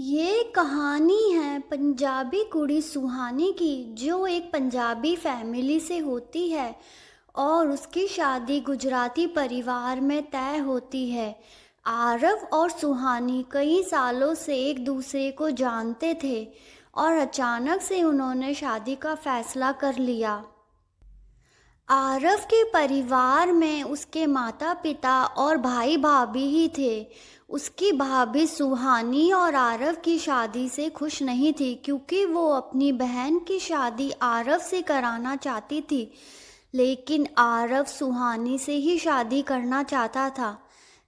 ये कहानी है पंजाबी कुड़ी सुहानी की, जो एक पंजाबी फैमिली से होती है और उसकी शादी गुजराती परिवार में तय होती है। आरव और सुहानी कई सालों से एक दूसरे को जानते थे और अचानक से उन्होंने शादी का फैसला कर लिया। आरव के परिवार में उसके माता पिता और भाई भाभी ही थे। उसकी भाभी सुहानी और आरव की शादी से खुश नहीं थी, क्योंकि वो अपनी बहन की शादी आरव से कराना चाहती थी। लेकिन आरव सुहानी से ही शादी करना चाहता था।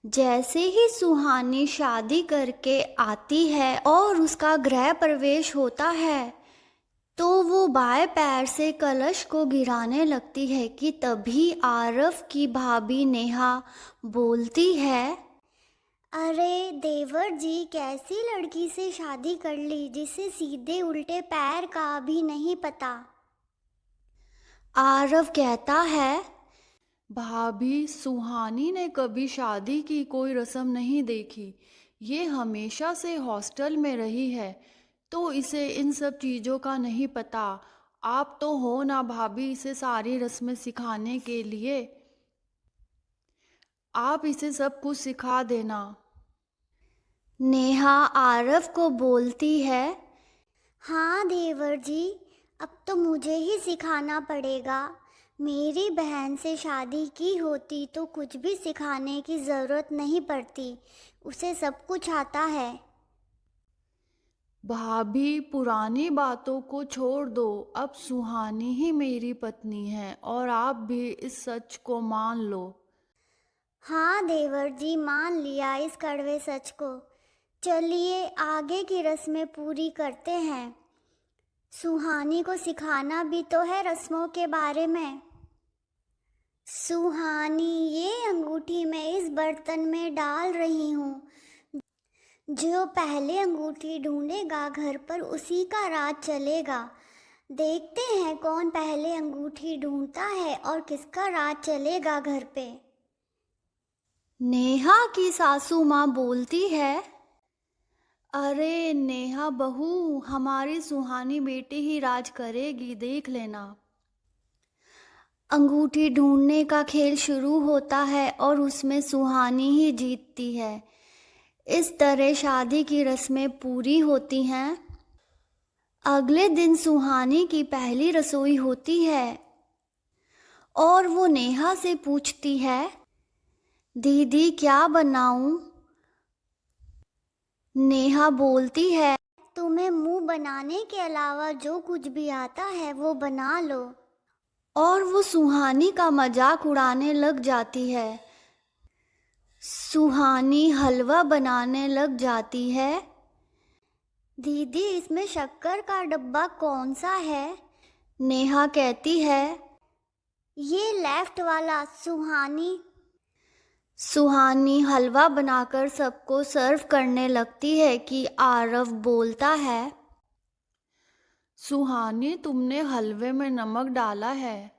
जैसे ही सुहानी शादी करके आती है और उसका गृह प्रवेश होता है, तो वो बाएं पैर से कलश को गिराने लगती है कि तभी आरव की भाभी नेहा बोलती है, अरे देवर जी, कैसी लड़की से शादी कर ली जिसे सीधे उल्टे पैर का भी नहीं पता। आरव कहता है, भाभी, सुहानी ने कभी शादी की कोई रस्म नहीं देखी। ये हमेशा से हॉस्टल में रही है, तो इसे इन सब चीज़ों का नहीं पता। आप तो हो ना भाभी इसे सारी रस्में सिखाने के लिए। आप इसे सब कुछ सिखा देना। नेहा आरव को बोलती है, हाँ देवर जी, अब तो मुझे ही सिखाना पड़ेगा। मेरी बहन से शादी की होती तो कुछ भी सिखाने की ज़रूरत नहीं पड़ती, उसे सब कुछ आता है। भाभी, पुरानी बातों को छोड़ दो। अब सुहानी ही मेरी पत्नी है और आप भी इस सच को मान लो। हाँ देवर जी, मान लिया इस कड़वे सच को। चलिए आगे की रस्में पूरी करते हैं। सुहानी को सिखाना भी तो है रस्मों के बारे में। सुहानी, ये अंगूठी मैं इस बर्तन में डाल रही हूँ। जो पहले अंगूठी ढूंढेगा घर पर उसी का राज चलेगा। देखते हैं कौन पहले अंगूठी ढूंढता है और किसका राज चलेगा घर पे। नेहा की सासू माँ बोलती है, अरे नेहा बहू, हमारी सुहानी बेटी ही राज करेगी, देख लेना। अंगूठी ढूंढने का खेल शुरू होता है और उसमें सुहानी ही जीतती है। इस तरह शादी की रस्में पूरी होती हैं। अगले दिन सुहानी की पहली रसोई होती है और वो नेहा से पूछती है, दीदी क्या बनाऊं? नेहा बोलती है, तुम्हें मुंह बनाने के अलावा जो कुछ भी आता है वो बना लो। और वो सुहानी का मजाक उड़ाने लग जाती है। सुहानी हलवा बनाने लग जाती है। दीदी, इसमें शक्कर का डब्बा कौन सा है? नेहा कहती है, ये लेफ्ट वाला। सुहानी हलवा बनाकर सबको सर्व करने लगती है कि आरव बोलता है, सुहानी, तुमने हलवे में नमक डाला है।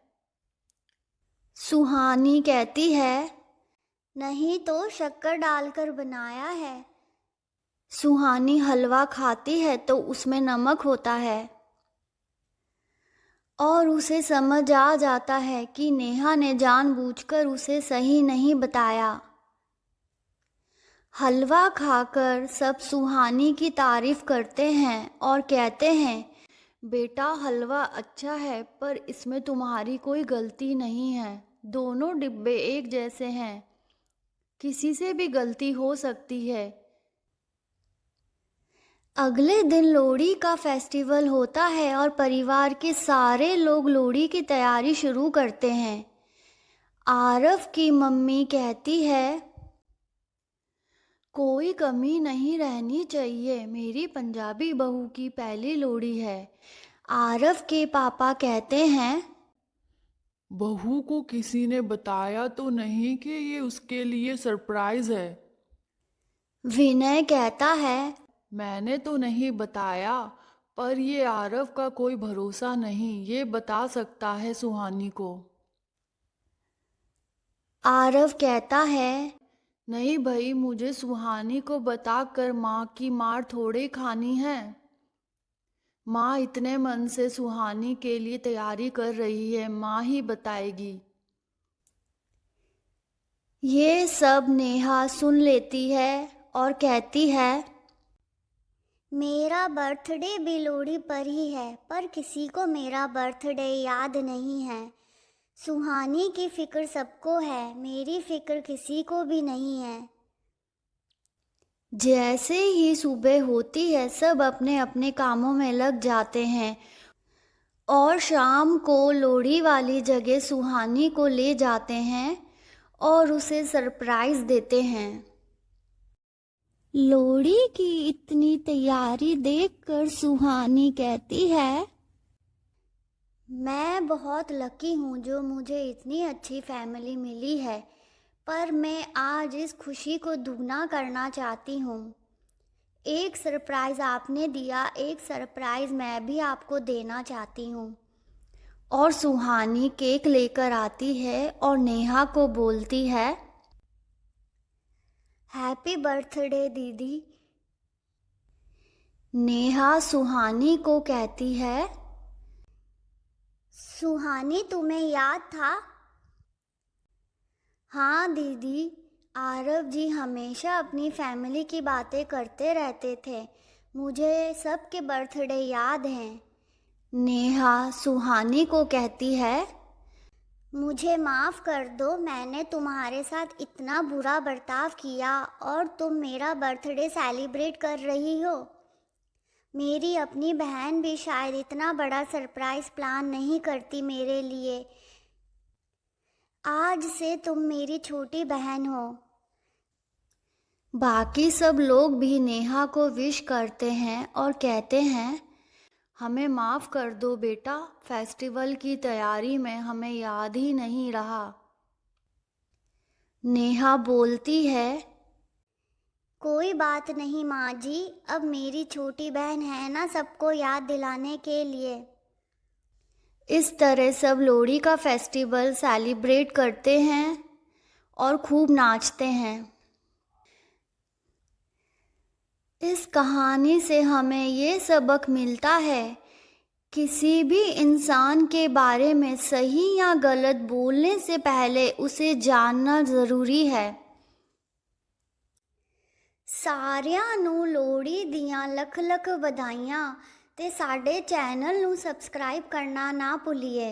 सुहानी कहती है, नहीं तो शक्कर डालकर बनाया है। सुहानी हलवा खाती है तो उसमें नमक होता है और उसे समझ आ जाता है कि नेहा ने जानबूझकर उसे सही नहीं बताया। हलवा खाकर सब सुहानी की तारीफ करते हैं और कहते हैं, बेटा हलवा अच्छा है, पर इसमें तुम्हारी कोई गलती नहीं है। दोनों डिब्बे एक जैसे हैं, किसी से भी गलती हो सकती है। अगले दिन लोहड़ी का फेस्टिवल होता है और परिवार के सारे लोग लोहड़ी की तैयारी शुरू करते हैं। आरव की मम्मी कहती है, कोई कमी नहीं रहनी चाहिए, मेरी पंजाबी बहू की पहली लोहड़ी है। आरव के पापा कहते हैं, बहू को किसी ने बताया तो नहीं कि ये उसके लिए सरप्राइज है? विनय कहता है, मैंने तो नहीं बताया, पर ये आरव का कोई भरोसा नहीं, ये बता सकता है सुहानी को। आरव कहता है, नहीं भाई, मुझे सुहानी को बताकर माँ की मार थोड़े खानी है। माँ इतने मन से सुहानी के लिए तैयारी कर रही है, माँ ही बताएगी। ये सब नेहा सुन लेती है और कहती है, मेरा बर्थडे भी लोहड़ी पर ही है, पर किसी को मेरा बर्थडे याद नहीं है। सुहानी की फिक्र सबको है, मेरी फिक्र किसी को भी नहीं है। जैसे ही सुबह होती है सब अपने अपने कामों में लग जाते हैं और शाम को लोहड़ी वाली जगह सुहानी को ले जाते हैं और उसे सरप्राइज देते हैं। लोहड़ी की इतनी तैयारी देखकर सुहानी कहती है, मैं बहुत लकी हूँ जो मुझे इतनी अच्छी फैमिली मिली है, पर मैं आज इस खुशी को दुगना करना चाहती हूँ। एक सरप्राइज़ आपने दिया, एक सरप्राइज़ मैं भी आपको देना चाहती हूँ। और सुहानी केक लेकर आती है और नेहा को बोलती है, हैप्पी बर्थडे दीदी। नेहा सुहानी को कहती है, सुहानी तुम्हें याद था? हाँ दीदी, आरव जी हमेशा अपनी फैमिली की बातें करते रहते थे, मुझे सबके बर्थडे याद हैं। नेहा सुहानी को कहती है, मुझे माफ़ कर दो, मैंने तुम्हारे साथ इतना बुरा बर्ताव किया और तुम मेरा बर्थडे सेलिब्रेट कर रही हो। मेरी अपनी बहन भी शायद इतना बड़ा सरप्राइज़ प्लान नहीं करती मेरे लिए। आज से तुम मेरी छोटी बहन हो। बाकी सब लोग भी नेहा को विश करते हैं और कहते हैं, हमें माफ़ कर दो बेटा, फेस्टिवल की तैयारी में हमें याद ही नहीं रहा। नेहा बोलती है, कोई बात नहीं माँ जी, अब मेरी छोटी बहन है ना सबको याद दिलाने के लिए। इस तरह सब लोहड़ी का फेस्टिवल सेलिब्रेट करते हैं और खूब नाचते हैं। इस कहानी से हमें ये सबक मिलता है, किसी भी इंसान के बारे में सही या गलत बोलने से पहले उसे जानना ज़रूरी है। ਸਾਰਿਆਂ ਨੂੰ ਲੋਹੜੀ ਦੀਆਂ ਲੱਖ ਲੱਖ ਵਧਾਈਆਂ ਤੇ ਸਾਡੇ ਚੈਨਲ ਨੂੰ ਸਬਸਕ੍ਰਾਈਬ ਕਰਨਾ ਨਾ ਭੁੱਲੀਏ।